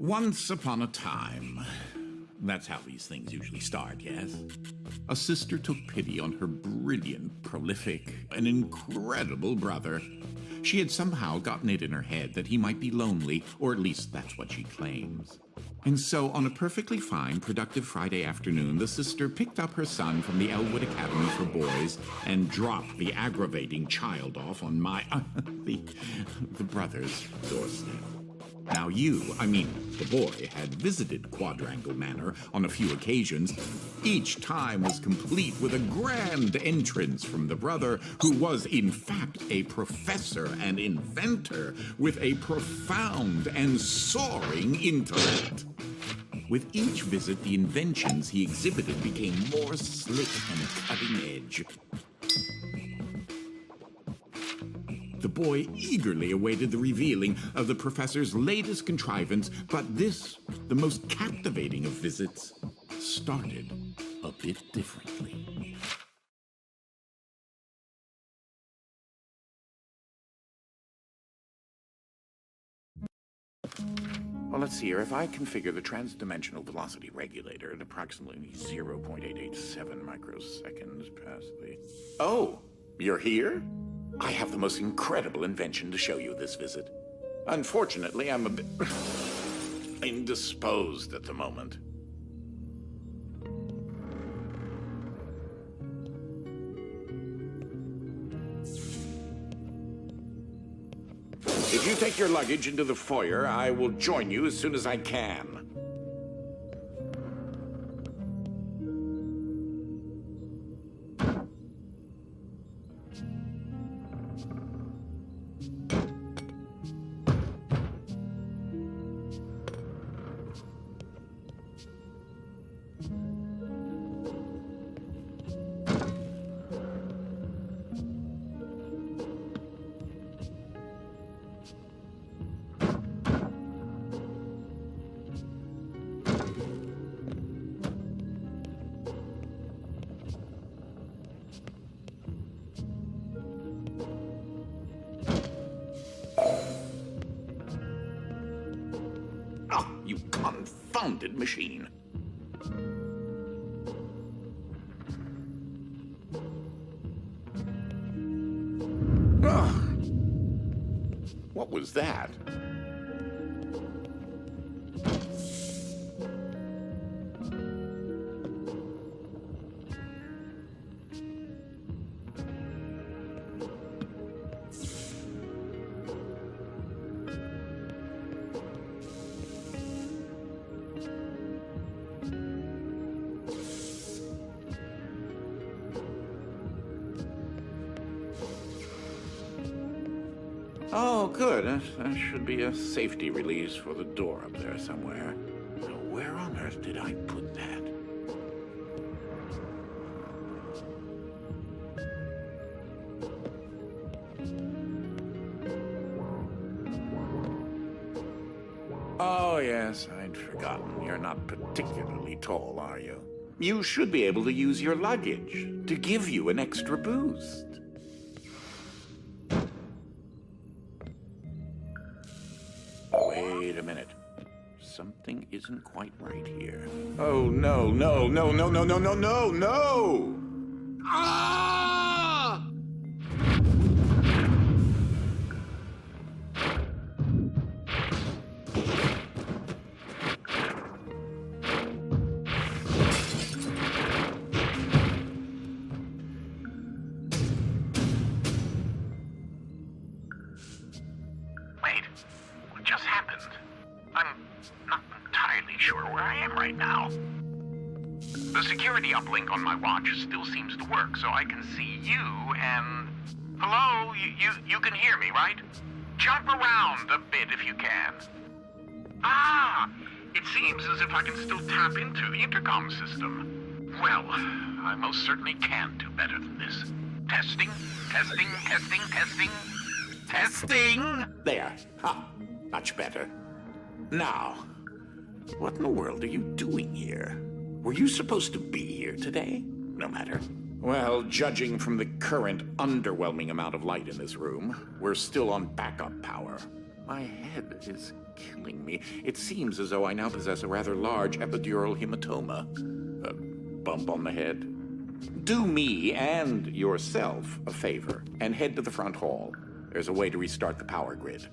Once upon a time. That's how these things usually start, yes? A sister took pity on her brilliant, prolific, and incredible brother. She had somehow gotten it in her head that he might be lonely, or at least that's what she claims. And so, on a perfectly fine, productive Friday afternoon, the sister picked up her son from the Elwood Academy for Boys and dropped the aggravating child off on the brother's doorstep. Now the boy, had visited Quadrangle Manor on a few occasions. Each time was complete with a grand entrance from the brother, who was in fact a professor and inventor with a profound and soaring intellect. With each visit, the inventions he exhibited became more slick and cutting edge. The boy eagerly awaited the revealing of the professor's latest contrivance, but this, the most captivating of visits, started a bit differently. Well, let's see here. If I configure the transdimensional velocity regulator at approximately 0.887 microseconds past the... Oh, you're here? I have the most incredible invention to show you this visit. Unfortunately, I'm a bit indisposed at the moment. If you take your luggage into the foyer, I will join you as soon as I can. You confounded machine. Ugh. What was that? Oh, good. That should be a safety release for the door up there somewhere. Now, where on earth did I put that? Oh, yes, I'd forgotten. You're not particularly tall, are you? You should be able to use your luggage to give you an extra boost. Wait a minute. Something isn't quite right here. Oh, no, no, no, no, no, no, no, no, no! Ah! Wait, what just happened? I'm not entirely sure where I am right now. The security uplink on my watch still seems to work, so I can see you and... Hello? You can hear me, right? Jump around a bit if you can. Ah! It seems as if I can still tap into the intercom system. Well, I most certainly can do better than this. Testing, testing, testing, testing. Testing! There. Ha! Much better. Now, what in the world are you doing here? Were you supposed to be here today? No matter. Well, judging from the current underwhelming amount of light in this room, we're still on backup power. My head is killing me. It seems as though I now possess a rather large epidural hematoma. A bump on the head. Do me and yourself a favor and head to the front hall. There's a way to restart the power grid.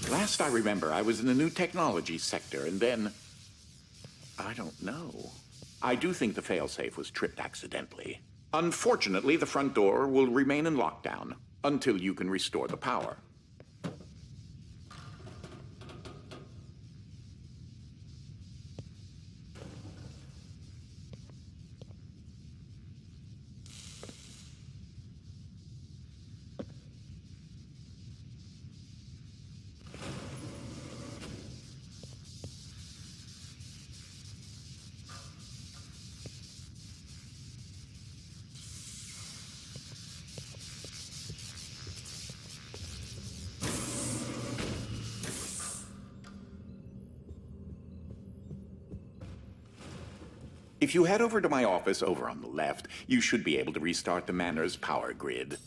Last I remember, I was in the new technology sector, and then... I don't know. I do think the failsafe was tripped accidentally. Unfortunately, the front door will remain in lockdown until you can restore the power. If you head over to my office over on the left, you should be able to restart the Manor's power grid.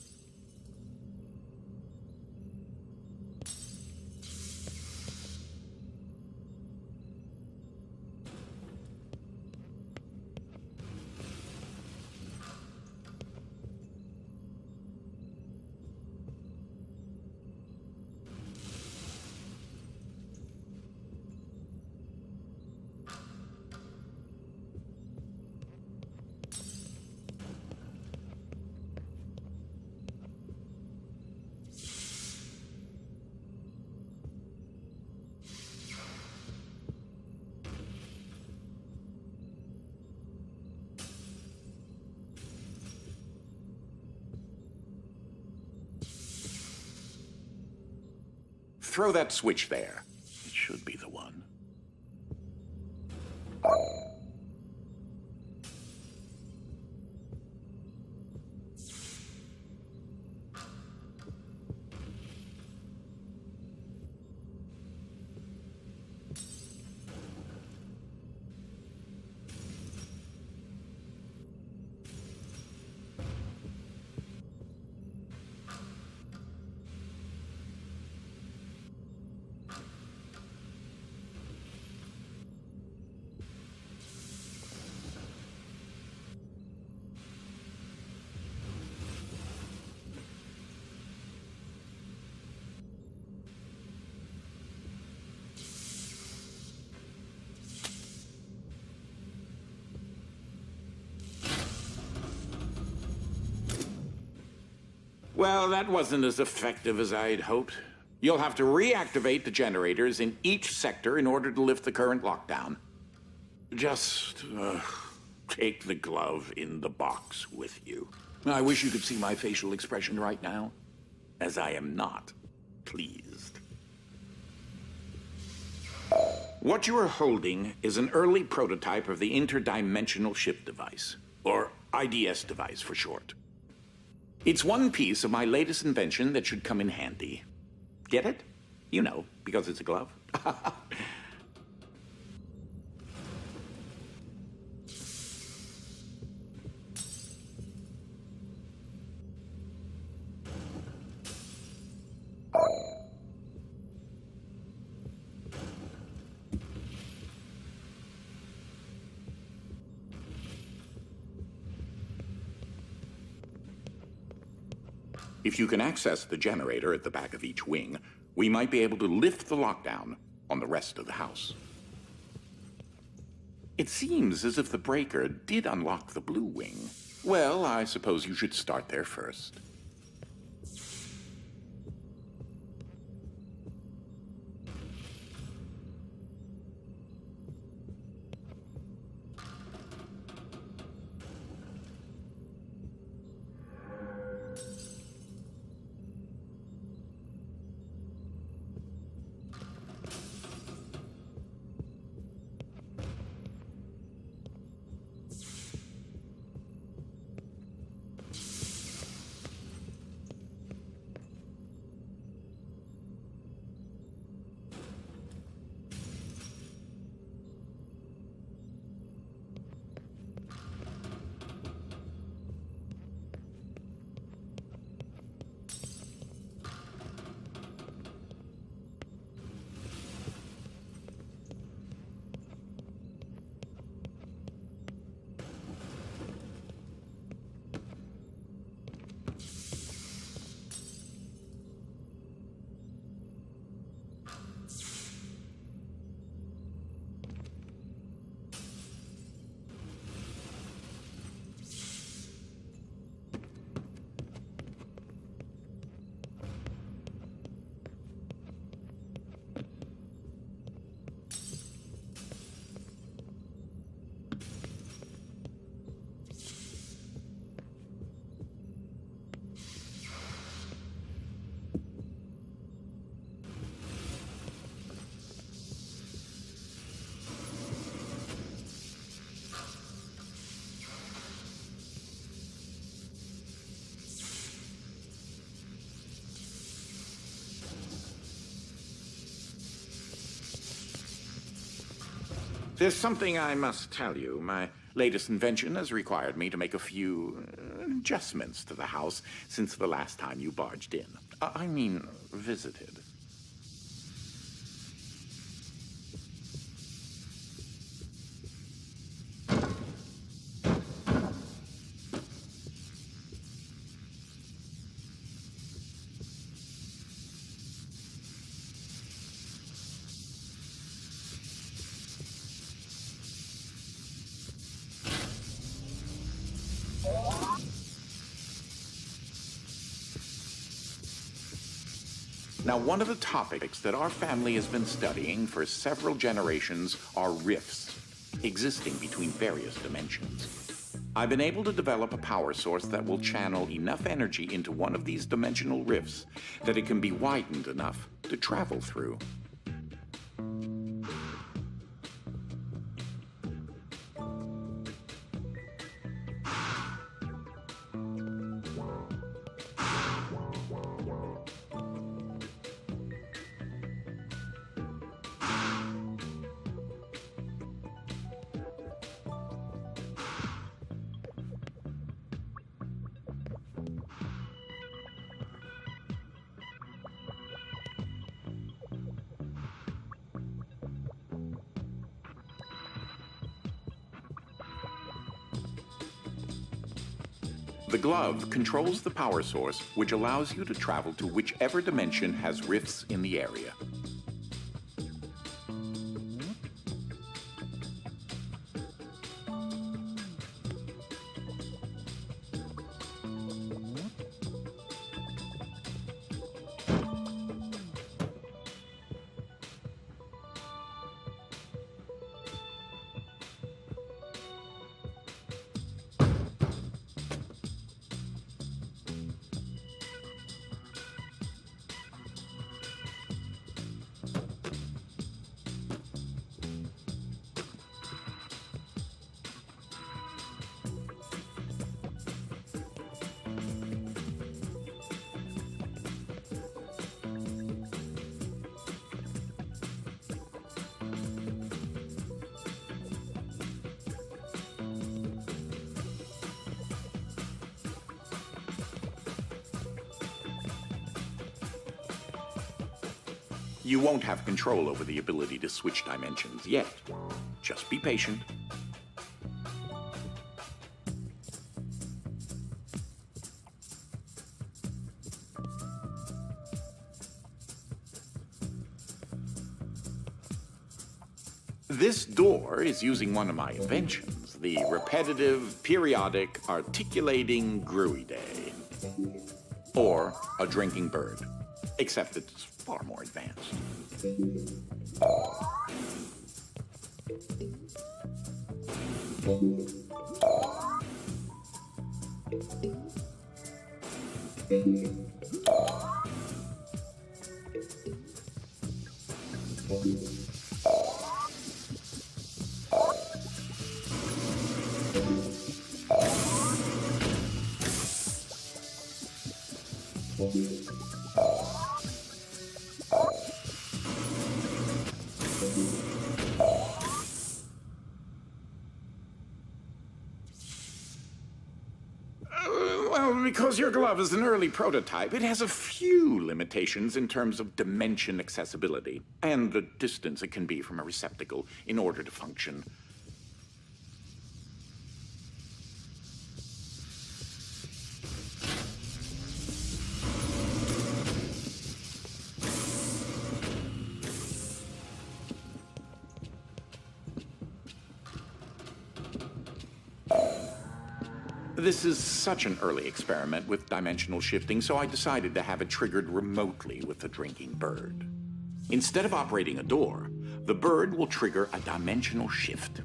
Throw that switch there. It should be the one. Well, that wasn't as effective as I'd hoped. You'll have to reactivate the generators in each sector in order to lift the current lockdown. Just Take the glove in the box with you, I wish you could see my facial expression right now. as I am not pleased. What you are holding is an early prototype of the interdimensional ship device, or IDS device for short. It's one piece of my latest invention that should come in handy. Get it? You know, because it's a glove. If you can access the generator at the back of each wing, we might be able to lift the lockdown on the rest of the house. It seems as if the breaker did unlock the blue wing. Well, I suppose you should start there first. There's something I must tell you. My latest invention has required me to make a few adjustments to the house since the last time you barged in. I mean, visited. Now, one of the topics that our family has been studying for several generations are rifts existing between various dimensions. I've been able to develop a power source that will channel enough energy into one of these dimensional rifts that it can be widened enough to travel through. The glove controls the power source, which allows you to travel to whichever dimension has rifts in the area. You won't have control over the ability to switch dimensions yet. Just be patient. This door is using one of my inventions, the repetitive, periodic, articulating gruidae. Or a drinking bird, except it's far more advanced. Well, because your glove is an early prototype, it has a few limitations in terms of dimension accessibility and the distance it can be from a receptacle in order to function. This is such an early experiment with dimensional shifting, so I decided to have it triggered remotely with the drinking bird. Instead of operating a door, the bird will trigger a dimensional shift.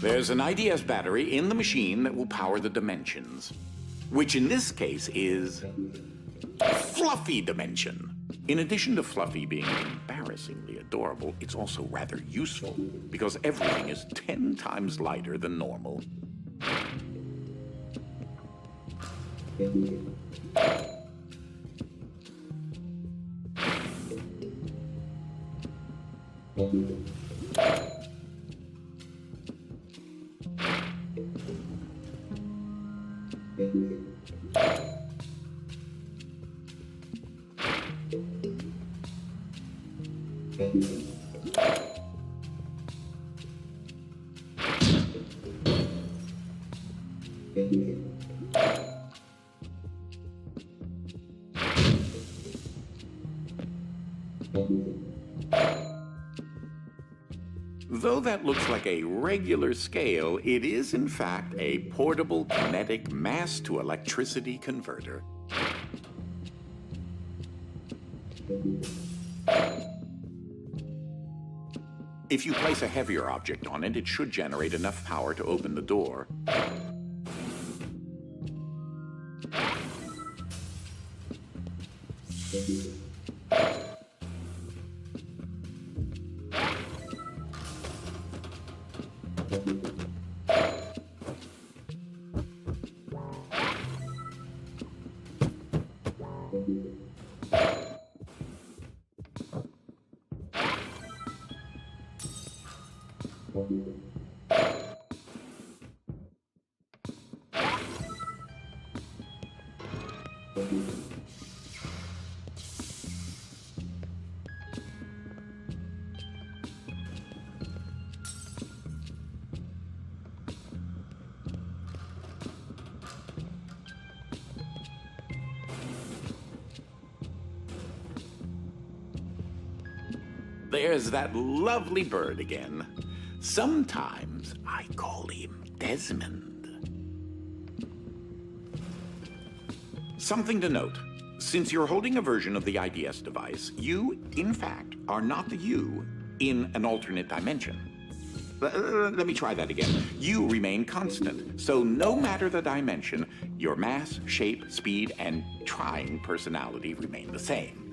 There's an IDS battery in the machine that will power the dimensions, which in this case is Fluffy Dimension. In addition to Fluffy being embarrassingly adorable, it's also rather useful because everything is 10 times lighter than normal. Though that looks like a regular scale, it is in fact a portable kinetic mass-to-electricity converter. If you place a heavier object on it, it should generate enough power to open the door. There's that lovely bird again. Sometimes I call him Desmond. Something to note. Since you're holding a version of the IDS device, you, in fact, are not the you in an alternate dimension. Let me try that again. You remain constant, so no matter the dimension, your mass, shape, speed, and trying personality remain the same.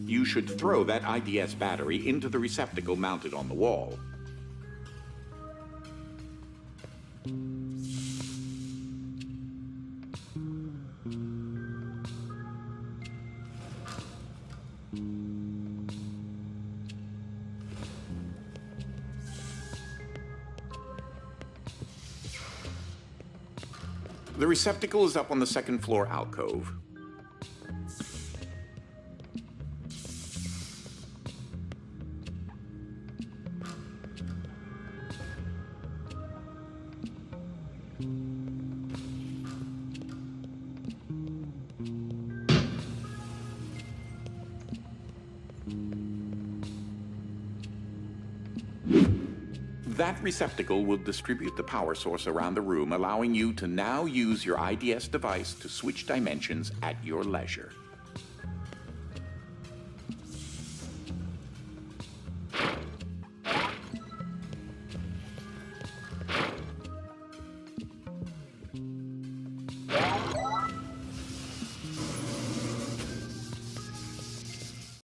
You should throw that IDS battery into the receptacle mounted on the wall. The receptacle is up on the second floor alcove. That receptacle will distribute the power source around the room, allowing you to now use your IDS device to switch dimensions at your leisure.